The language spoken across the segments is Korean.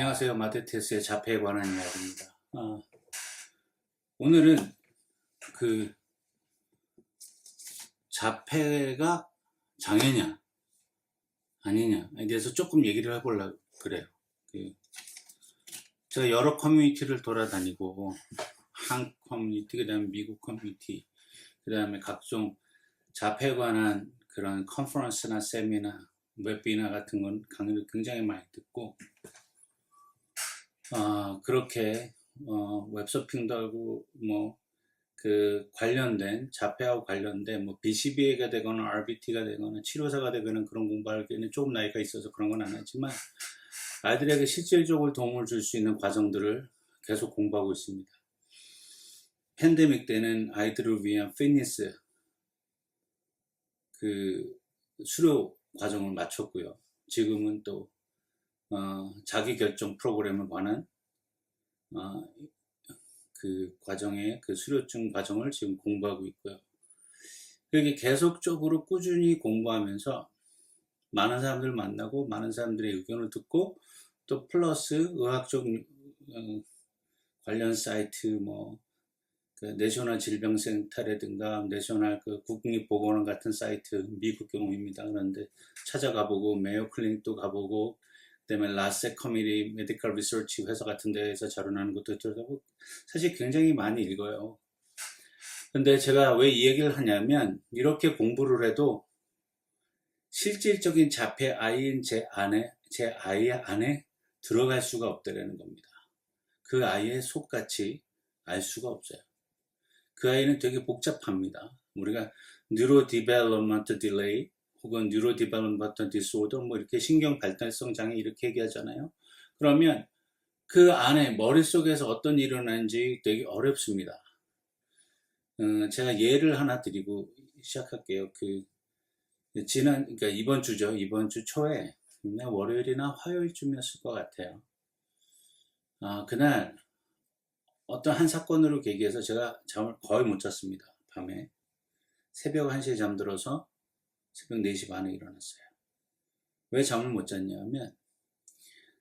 안녕하세요. 마테테스의 자폐에 관한 이야기입니다. 오늘은 그 자폐가 장애냐 아니냐에 대해서 조금 얘기를 해보려고 그래요. 제가 여러 커뮤니티를 돌아다니고 한국 커뮤니티, 그 다음에 미국 커뮤니티, 그 다음에 각종 자폐에 관한 그런 컨퍼런스나 세미나, 웹비나 같은 건 강의를 굉장히 많이 듣고 그렇게 웹서핑도 하고 그 관련된 자폐하고 관련된 BCBA가 되거나 RBT가 되거나 치료사가 되거나 그런 공부하기에는 조금 나이가 있어서 그런 건 안 하지만 아이들에게 실질적으로 도움을 줄 수 있는 과정들을 계속 공부하고 있습니다. 팬데믹 때는 아이들을 위한 피트니스 그 수료 과정을 마쳤고요. 지금은 또 자기결정 프로그램에 관한 그 과정의 그 수료증 과정을 지금 공부하고 있고요. 이렇게 계속적으로 꾸준히 공부하면서 많은 사람들을 만나고 많은 사람들의 의견을 듣고 또 플러스 의학적 관련 사이트 그 내셔널 질병센터라든가 내셔널 그 국립보건원 같은 사이트, 미국 경우입니다. 그런데 찾아가보고 메이오 클리닉도 가보고 그다음에 라세 커뮤니티 메디컬 리서치 회사 같은 데에서 자료나는 것도 들어가고 사실 굉장히 많이 읽어요. 근데 제가 왜 이 얘기를 하냐면 이렇게 공부를 해도 실질적인 자폐 아이인 제 아이 안에 들어갈 수가 없다라는 겁니다. 그 아이의 속같이 알 수가 없어요. 그 아이는 되게 복잡합니다. 우리가 Neurodevelopment Delay 혹은 Neurodevelopment Disorder 이렇게 신경 발달성 장애 이렇게 얘기하잖아요. 그러면 그 안에 머릿속에서 어떤 일이 일어나는지 되게 어렵습니다. 제가 예를 하나 드리고 시작할게요. 그러니까 이번 주죠. 이번 주 초에 월요일이나 화요일쯤이었을 것 같아요. 그날 어떤 한 사건으로 계기해서 제가 잠을 거의 못 잤습니다. 밤에 새벽 1시에 잠들어서 새벽 4시 반에 일어났어요. 왜 잠을 못 잤냐면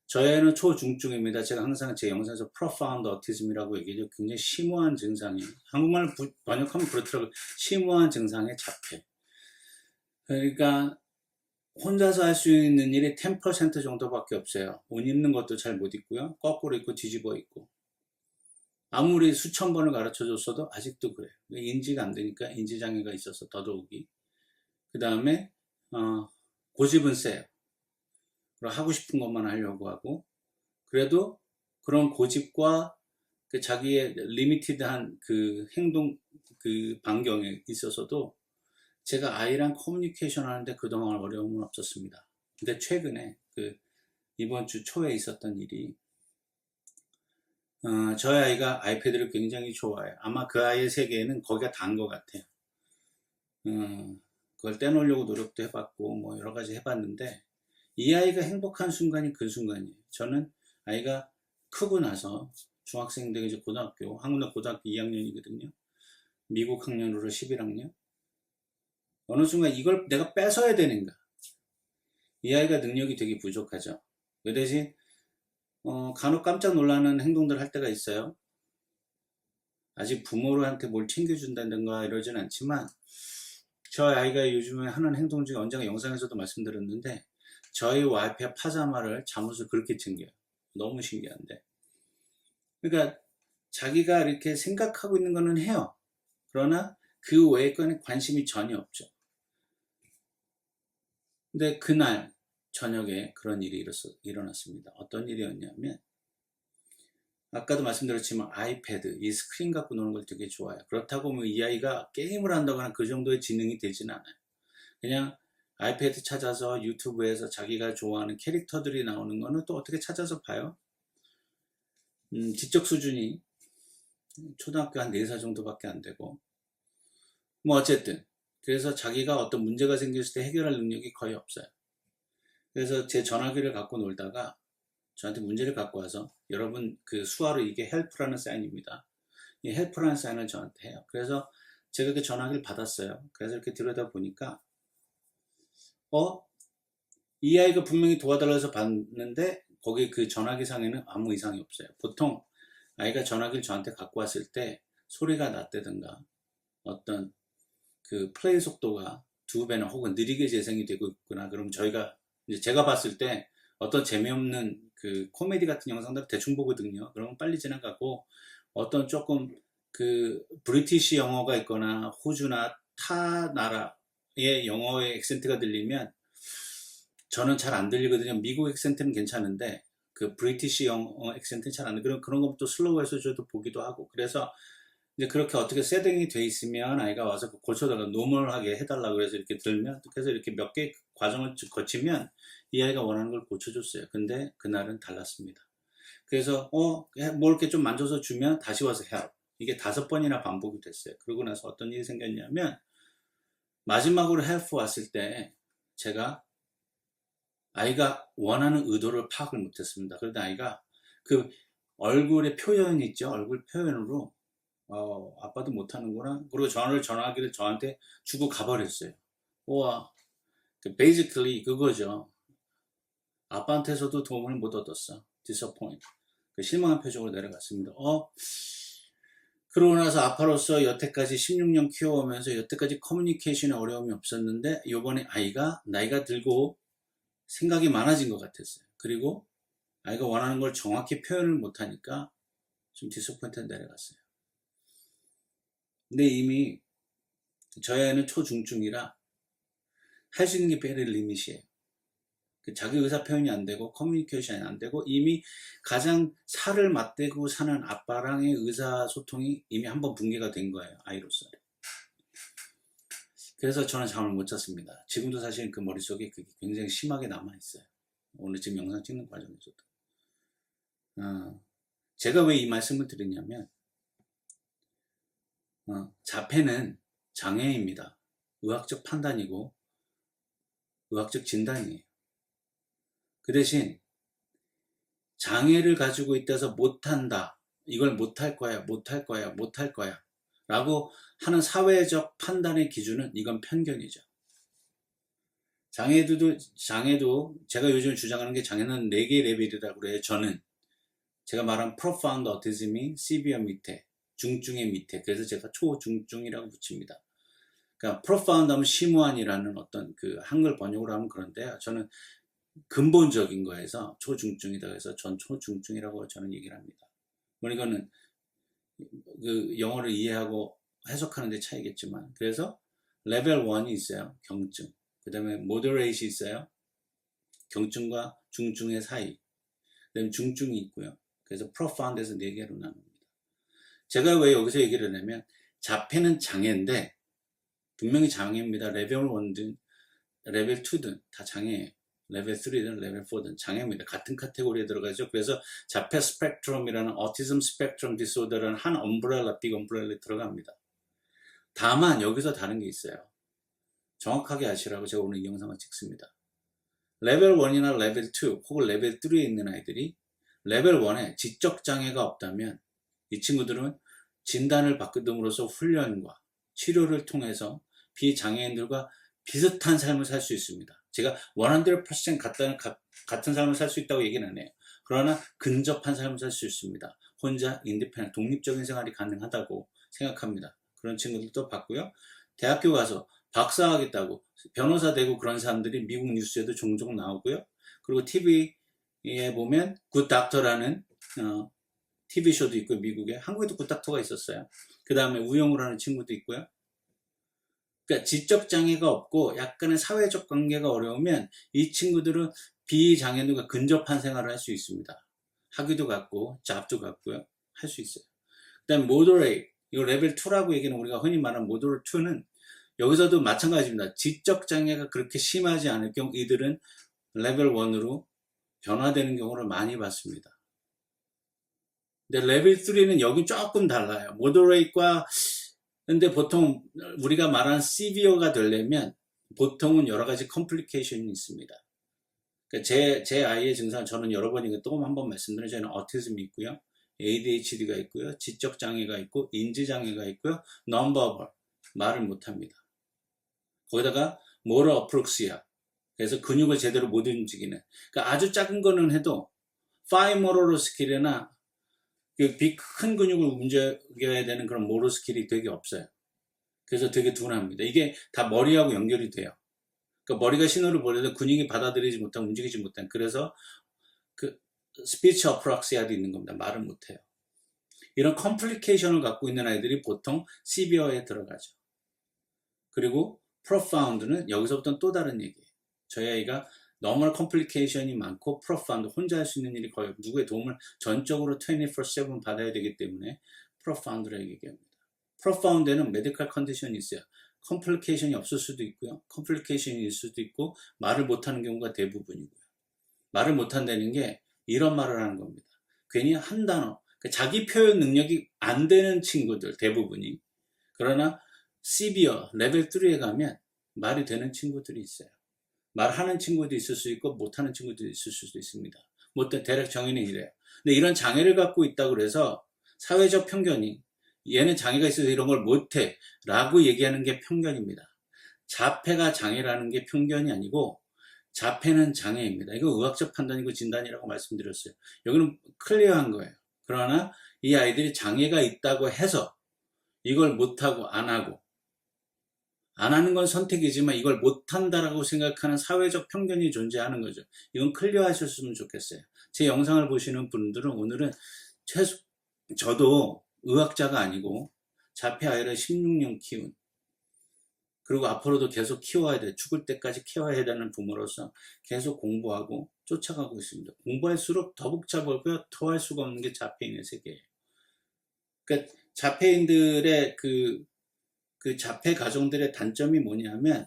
저희 아이는 초중증입니다. 제가 항상 제 영상에서 profound autism이라고 얘기해요. 굉장히 심오한 증상이에요. 한국말로 번역하면 그렇더라고요. 심오한 증상의 자폐. 그러니까 혼자서 할 수 있는 일이 10% 정도밖에 없어요. 옷 입는 것도 잘 못 입고요. 거꾸로 입고 뒤집어 입고. 아무리 수천 번을 가르쳐 줬어도 아직도 그래요. 인지가 안 되니까 인지장애가 있어서 더더욱이. 그 다음에 고집은 세요. 하고 싶은 것만 하려고 하고 그래도 그런 고집과 그 자기의 리미티드한 그 행동 그 반경에 있어서도 제가 아이랑 커뮤니케이션 하는데 그동안 어려움은 없었습니다. 근데 최근에 이번 주 초에 있었던 일이 저희 아이가 아이패드를 굉장히 좋아해요. 아마 그 아이의 세계에는 거기가 단 것 같아요. 그걸 떼놓으려고 노력도 해봤고 여러 가지 해봤는데 이 아이가 행복한 순간이 그 순간이에요. 저는 아이가 크고 나서 중학생 되고 이제 한국은 고등학교 2학년이거든요. 미국 학년으로 11학년. 어느 순간 이걸 내가 뺏어야 되는가. 이 아이가 능력이 되게 부족하죠. 그 대신 간혹 깜짝 놀라는 행동들 할 때가 있어요. 아직 부모한테 뭘 챙겨준다든가 이러진 않지만 저희 아이가 요즘에 하는 행동 중에 언젠가 영상에서도 말씀드렸는데 저희 와이프의 파자마를 잠옷을 그렇게 챙겨요. 너무 신기한데. 그러니까 자기가 이렇게 생각하고 있는 거는 해요. 그러나 그 외의 거는 관심이 전혀 없죠. 근데 그날 저녁에 그런 일이 일어났습니다. 어떤 일이었냐면 아까도 말씀드렸지만 아이패드, 이 스크린 갖고 노는 걸 되게 좋아해요. 그렇다고 이 아이가 게임을 한다거나 그 정도의 지능이 되지는 않아요. 그냥 아이패드 찾아서 유튜브에서 자기가 좋아하는 캐릭터들이 나오는 거는 또 어떻게 찾아서 봐요. 지적 수준이 초등학교 한 4살 정도밖에 안 되고 어쨌든 그래서 자기가 어떤 문제가 생겼을 때 해결할 능력이 거의 없어요. 그래서 제 전화기를 갖고 놀다가 저한테 문제를 갖고 와서 여러분 그 수화로 이게 헬프라는 사인입니다. 이 헬프라는 사인을 저한테 해요. 그래서 제가 그 전화기를 받았어요. 그래서 이렇게 들여다 보니까 이 아이가 분명히 도와달라고 해서 봤는데 거기 그 전화기상에는 아무 이상이 없어요. 보통 아이가 전화기를 저한테 갖고 왔을 때 소리가 낮다든가 어떤 그 플레이 속도가 2배나 혹은 느리게 재생이 되고 있구나. 그럼 저희가 이제 제가 봤을 때 어떤 재미없는 그 코미디 같은 영상들 대충 보거든요. 그러면 빨리 지나가고 어떤 조금 그 브리티시 영어가 있거나 호주나 타 나라의 영어의 액센트가 들리면 저는 잘 안 들리거든요. 미국 액센트는 괜찮은데 그 브리티시 영어 액센트는 잘 안 들리고 그런 것도 슬로우해서 저도 보기도 하고 그래서 이제 그렇게 어떻게 세팅이 돼 있으면 아이가 와서 고쳐달라 노멀하게 해달라고 그래서 이렇게 들면 그래서 이렇게 몇 개 과정을 거치면 이 아이가 원하는 걸 고쳐줬어요. 근데 그날은 달랐습니다. 그래서 뭐 이렇게 좀 만져서 주면 다시 와서 help. 이게 5번이나 반복이 됐어요. 그러고 나서 어떤 일이 생겼냐면 마지막으로 help 왔을 때 제가 아이가 원하는 의도를 파악을 못했습니다. 그런데 아이가 그 얼굴의 표현 있죠. 얼굴 표현으로 아빠도 못하는구나. 그리고 전화기를 저한테 주고 가버렸어요. 우와, basically 그거죠. 아빠한테서도 도움을 못 얻었어. disappoint. 실망한 표정으로 내려갔습니다. 그러고 나서 아빠로서 여태까지 16년 키워오면서 여태까지 커뮤니케이션에 어려움이 없었는데 이번에 아이가 나이가 들고 생각이 많아진 것 같았어요. 그리고 아이가 원하는 걸 정확히 표현을 못하니까 좀 디스포인트에 내려갔어요. 근데 이미 저희 아이는 초중증이라 할 수 있는 게 베리 리밋이에요. 자기 의사 표현이 안 되고 커뮤니케이션이 안 되고 이미 가장 살을 맞대고 사는 아빠랑의 의사소통이 이미 한번 붕괴가 된 거예요. 아이로서. 그래서 저는 잠을 못 잤습니다. 지금도 사실 그 머릿속에 그게 굉장히 심하게 남아있어요. 오늘 지금 영상 찍는 과정에서도. 제가 왜 이 말씀을 드리냐면 자폐는 장애입니다. 의학적 판단이고 의학적 진단이에요. 그 대신 장애를 가지고 있다서 못한다. 이걸 못할 거야, 못할 거야, 못할 거야 라고 하는 사회적 판단의 기준은 이건 편견이죠. 장애도 제가 요즘 주장하는 게 장애는 4개 레벨이라고 그래요. 저는 제가 말한 profound autism이 severe 밑에 중증의 밑에 그래서 제가 초중증이라고 붙입니다. 그러니까 profound 하면 심오한이라는 어떤 그 한글 번역으로 하면 그런데요. 저는 근본적인 거에서 초중증이다 해서 전 초중증이라고 저는 얘기를 합니다. 뭐 이거는 그 영어를 이해하고 해석하는 데 차이겠지만 그래서 레벨 1이 있어요. 경증. 그 다음에 moderate이 있어요. 경증과 중증의 사이. 그 다음에 중증이 있고요. 그래서 profound에서 4개로 나눕니다. 제가 왜 여기서 얘기를 하냐면 자폐는 장애인데 분명히 장애입니다. 레벨 1든 레벨 2든 다 장애예요. 레벨 3든 레벨 4든 장애입니다. 같은 카테고리에 들어가죠. 그래서 자폐 스펙트럼이라는 오티즘 스펙트럼 디소더라는 한 엄브렐라, 빅 엄브렐라에 들어갑니다. 다만 여기서 다른 게 있어요. 정확하게 아시라고 제가 오늘 이 영상을 찍습니다. 레벨 1이나 레벨 2 혹은 레벨 3에 있는 아이들이 레벨 1에 지적 장애가 없다면 이 친구들은 진단을 받음으로써 훈련과 치료를 통해서 비장애인들과 비슷한 삶을 살 수 있습니다. 제가 100% 같은 삶을 살 수 있다고 얘기는 안 해요. 그러나 근접한 삶을 살 수 있습니다. 혼자 인디펜던트 독립적인 생활이 가능하다고 생각합니다. 그런 친구들도 봤고요. 대학교 가서 박사하겠다고 변호사 되고 그런 사람들이 미국 뉴스에도 종종 나오고요. 그리고 TV에 보면 굿닥터라는 TV쇼도 있고 미국에 한국에도 굿닥터가 있었어요. 그 다음에 우영우를 하는 친구도 있고요. 그러니까 지적 장애가 없고 약간의 사회적 관계가 어려우면 이 친구들은 비장애인과 근접한 생활을 할 수 있습니다. 학위도 갖고 잡도 갖고요. 할 수 있어요. 그 다음에 moderate, 이거 레벨 2라고 얘기는 우리가 흔히 말하는 moderate 2는 여기서도 마찬가지입니다. 지적 장애가 그렇게 심하지 않을 경우 이들은 레벨 1으로 변화되는 경우를 많이 봤습니다. 근데 레벨 3는 여기 조금 달라요. moderate과 근데 보통 우리가 말하는 severe가 되려면 보통은 여러 가지 컴플리케이션이 있습니다. 그러니까 제 아이의 증상 저는 여러 번 이거 또 한 번 말씀드리면 저는 어티즘이 있고요. ADHD가 있고요. 지적 장애가 있고 인지 장애가 있고요. non-verbal 말을 못합니다. 거기다가 motor apraxia 그래서 근육을 제대로 못 움직이는 그러니까 아주 작은 거는 해도 파이모로로 스킬이나 큰 근육을 움직여야 되는 그런 모로 스킬이 되게 없어요. 그래서 되게 둔합니다. 이게 다 머리하고 연결이 돼요. 그러니까 머리가 신호를 보내도 근육이 받아들이지 못하고 움직이지 못한, 그래서 그 스피치 어프락시아도 있는 겁니다. 말을 못해요. 이런 컴플리케이션을 갖고 있는 아이들이 보통 시비어에 들어가죠. 그리고 프로파운드는 여기서부터 또 다른 얘기예요. 저희 아이가 너무 컴플리케이션이 많고 프로파운드, 혼자 할 수 있는 일이 거의 누구의 도움을 전적으로 24/7 받아야 되기 때문에 프로파운드라고 얘기합니다. 프로파운드에는 메디컬 컨디션이 있어요. 컴플리케이션이 없을 수도 있고요. 컴플리케이션이 있을 수도 있고 말을 못하는 경우가 대부분이고요. 말을 못한다는 게 이런 말을 하는 겁니다. 괜히 한 단어, 그러니까 자기 표현 능력이 안 되는 친구들 대부분이, 그러나 시비어 레벨 3에 가면 말이 되는 친구들이 있어요. 말하는 친구도 있을 수 있고 못하는 친구도 있을 수도 있습니다. 대략 정의는 이래요. 근데 이런 장애를 갖고 있다고 해서 사회적 편견이 얘는 장애가 있어서 이런 걸 못해 라고 얘기하는 게 편견입니다. 자폐가 장애라는 게 편견이 아니고 자폐는 장애입니다. 이거 의학적 판단이고 진단이라고 말씀드렸어요. 여기는 클리어한 거예요. 그러나 이 아이들이 장애가 있다고 해서 이걸 못하고 안 하는 건 선택이지만 이걸 못한다라고 생각하는 사회적 편견이 존재하는 거죠. 이건 클리어 하셨으면 좋겠어요. 제 영상을 보시는 분들은 오늘은 저도 의학자가 아니고 자폐 아이를 16년 키운, 그리고 앞으로도 계속 키워야 돼. 죽을 때까지 키워야 되는 부모로서 계속 공부하고 쫓아가고 있습니다. 공부할수록 더 복잡하고요. 더 할 수가 없는 게 자폐인의 세계예요. 그러니까 자폐인들의 그 자폐 가정들의 단점이 뭐냐면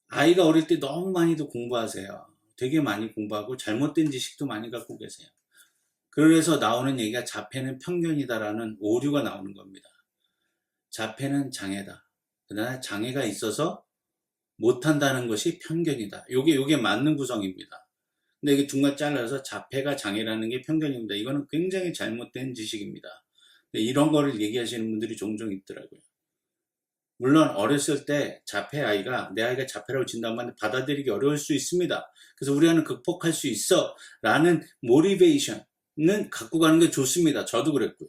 아이가 어릴 때 너무 많이도 공부하세요. 되게 많이 공부하고 잘못된 지식도 많이 갖고 계세요. 그래서 나오는 얘기가 자폐는 편견이다라는 오류가 나오는 겁니다. 자폐는 장애다. 그러나 장애가 있어서 못한다는 것이 편견이다. 요게 맞는 구성입니다. 근데 이게 중간 잘라서 자폐가 장애라는 게 편견입니다. 이거는 굉장히 잘못된 지식입니다. 이런 거를 얘기하시는 분들이 종종 있더라고요. 물론 어렸을 때 자폐 아이가 내 아이가 자폐라고 진단받는데 받아들이기 어려울 수 있습니다. 그래서 우리 아이는 극복할 수 있어 라는 모티베이션은 갖고 가는 게 좋습니다. 저도 그랬고요.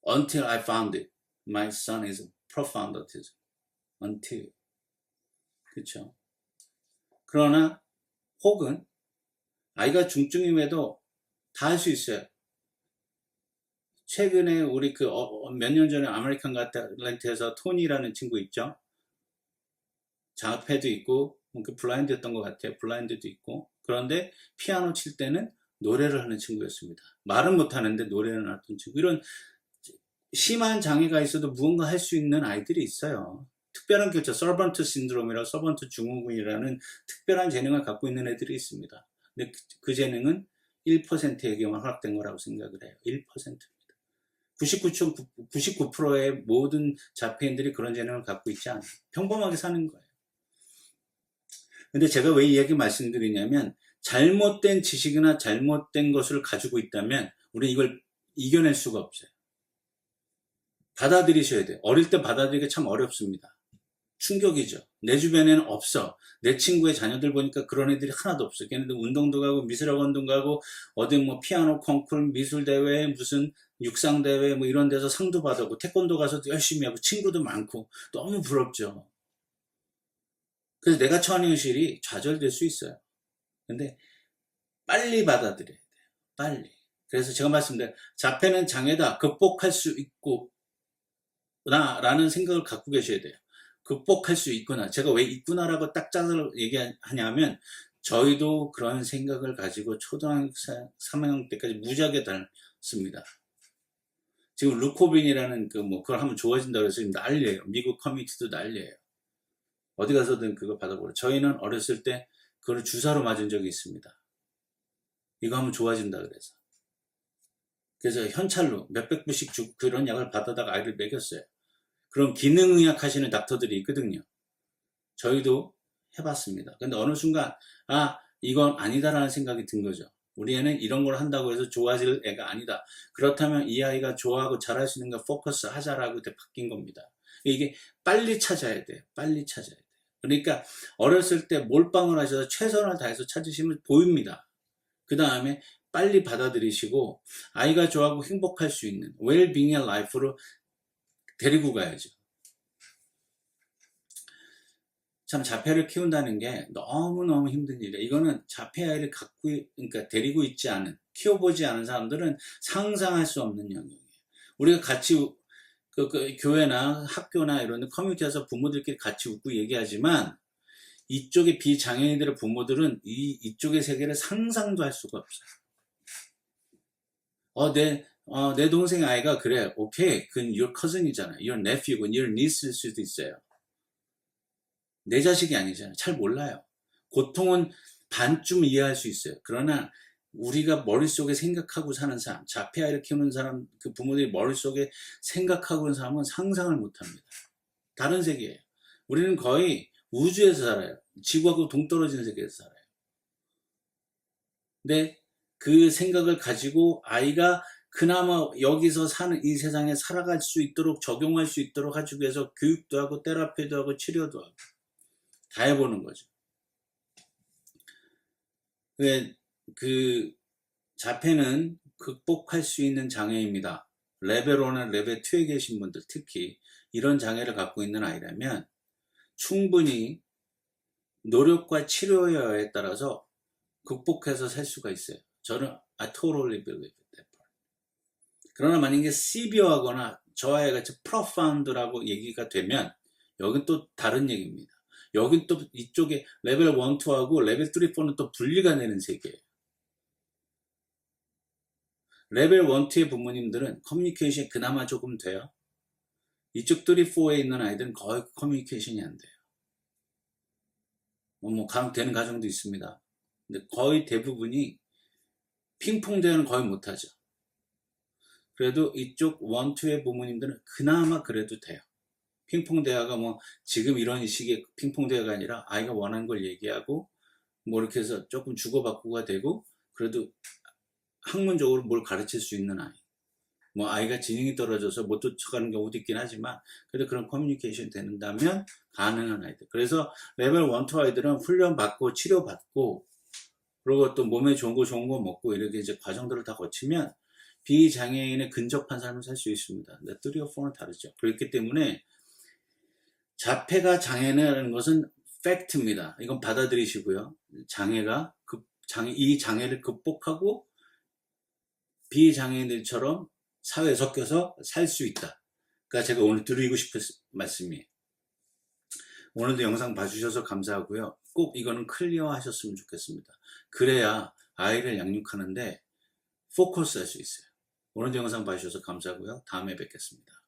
Until I found it. My son is profound autism. Until. 그렇죠. 그러나 혹은 아이가 중증임에도 다 할 수 있어요. 최근에 우리 몇 년 전에 아메리칸 갓 탤런트에서 토니라는 친구 있죠. 자폐도 있고 블라인드였던 것 같아요. 블라인드도 있고. 그런데 피아노 칠 때는 노래를 하는 친구였습니다. 말은 못하는데 노래를 하는 친구. 이런 심한 장애가 있어도 무언가 할 수 있는 아이들이 있어요. 특별한 서번트 신드롬이라고 서번트 증후군이라는 특별한 재능을 갖고 있는 애들이 있습니다. 근데 그 재능은 1%에게만 허락된 거라고 생각을 해요. 1%입니다. 99%의 모든 자폐인들이 그런 재능을 갖고 있지 않아요. 평범하게 사는 거예요. 근데 제가 왜 이 얘기 말씀드리냐면 잘못된 지식이나 잘못된 것을 가지고 있다면 우리는 이걸 이겨낼 수가 없어요. 받아들이셔야 돼요. 어릴 때 받아들이기가 참 어렵습니다. 충격이죠. 내 주변에는 없어. 내 친구의 자녀들 보니까 그런 애들이 하나도 없어. 걔네들 운동도 가고 미술학원도 가고 어디 피아노 콩쿨 미술대회 무슨 육상대회 이런 데서 상도 받았고 태권도 가서도 열심히 하고 친구도 많고 너무 부럽죠. 그래서 내가 처한 현실이 좌절될 수 있어요. 근데 빨리 받아들여야 돼요. 빨리. 그래서 제가 말씀드린 자폐는 장애다. 극복할 수 있고 라는 생각을 갖고 계셔야 돼요. 극복할 수 있구나. 제가 왜 있구나라고 딱 짜서 얘기하냐면 저희도 그런 생각을 가지고 초등학생 3학년 때까지 무지하게 다녔습니다. 지금 루코빈이라는 그걸 하면 좋아진다고 해서 난리예요. 미국 커뮤니티도 난리예요. 어디 가서든 그거 받아보라. 저희는 어렸을 때 그걸 주사로 맞은 적이 있습니다. 이거 하면 좋아진다 그래서. 그래서 현찰로 몇백 불씩 주고 그런 약을 받아다가 아이를 먹였어요. 그런 기능의학 하시는 닥터들이 있거든요. 저희도 해봤습니다. 근데 어느 순간 이건 아니다라는 생각이 든 거죠. 우리 애는 이런 걸 한다고 해서 좋아질 애가 아니다. 그렇다면 이 아이가 좋아하고 잘할 수 있는 거 포커스 하자라고 바뀐 겁니다. 이게 빨리 찾아야 돼요. 빨리 찾아야 돼요. 그러니까 어렸을 때 몰빵을 하셔서 최선을 다해서 찾으시면 보입니다. 그 다음에 빨리 받아들이시고 아이가 좋아하고 행복할 수 있는 웰빙의 라이프로 데리고 가야죠. 참 자폐를 키운다는 게 너무너무 힘든 일이에요. 이거는 자폐 아이를 그러니까 데리고 있지 않은, 키워보지 않은 사람들은 상상할 수 없는 영역이에요. 우리가 같이 그 교회나 학교나 이런 데 커뮤니티에서 부모들끼리 같이 웃고 얘기하지만 이쪽의 비장애인들의 부모들은 이쪽의 세계를 상상도 할 수가 없어요. 내 동생 아이가 그래. 오케이. 그건 your cousin이잖아. your nephew고 your niece일 수도 있어요. 내 자식이 아니잖아요. 잘 몰라요. 고통은 반쯤 이해할 수 있어요. 그러나 우리가 머릿속에 생각하고 사는 사람, 자폐 아이를 키우는 사람, 그 부모들이 머릿속에 생각하고 있는 사람은 상상을 못합니다. 다른 세계예요. 우리는 거의 우주에서 살아요. 지구하고 동떨어진 세계에서 살아요. 근데 그 생각을 가지고 아이가 그나마 여기서 사는 이 세상에 살아갈 수 있도록 적용할 수 있도록 하기 위해서 교육도 하고 테라피도 하고 치료도 하고 다 해보는 거죠. 그 자폐는 극복할 수 있는 장애입니다. 레벨 1나 레벨 2에 계신 분들, 특히 이런 장애를 갖고 있는 아이라면 충분히 노력과 치료에 따라서 극복해서 살 수가 있어요. 저는 I totally believe that. 그러나 만약에 severe하거나 저 아이 같이 profound라고 얘기가 되면 여긴 또 다른 얘기입니다. 여긴 또 이쪽에 레벨 1, 2하고 레벨 3, 4는 또 분리가 되는 세계예요. 레벨 1, 2의 부모님들은 커뮤니케이션이 그나마 조금 돼요. 이쪽 3, 4에 있는 아이들은 거의 커뮤니케이션이 안 돼요. 되는 가정도 있습니다. 근데 거의 대부분이 핑퐁 대화는 거의 못하죠. 그래도 이쪽 1, 2의 부모님들은 그나마 그래도 돼요. 핑퐁 대화가 지금 이런 식의 핑퐁 대화가 아니라 아이가 원하는 걸 얘기하고 이렇게 해서 조금 주고받고가 되고 그래도 학문적으로 뭘 가르칠 수 있는 아이. 아이가 지능이 떨어져서 못 쫓아가는 경우도 있긴 하지만 그래도 그런 커뮤니케이션 된다면 가능한 아이들. 그래서 레벨 1, 2 아이들은 훈련받고 치료받고 그리고 또 몸에 좋은 거 먹고 이렇게 이제 과정들을 다 거치면 비장애인에 근접한 삶을 살 수 있습니다. 근데 3, 4는 다르죠. 그렇기 때문에 자폐가 장애라는 것은 팩트입니다. 이건 받아들이시고요. 이 장애를 극복하고 비장애인들처럼 사회에 섞여서 살 수 있다. 그러니까 제가 오늘 드리고 싶은 말씀이에요. 오늘도 영상 봐주셔서 감사하고요. 꼭 이거는 클리어 하셨으면 좋겠습니다. 그래야 아이를 양육하는데 포커스 할 수 있어요. 오늘도 영상 봐주셔서 감사하고요. 다음에 뵙겠습니다.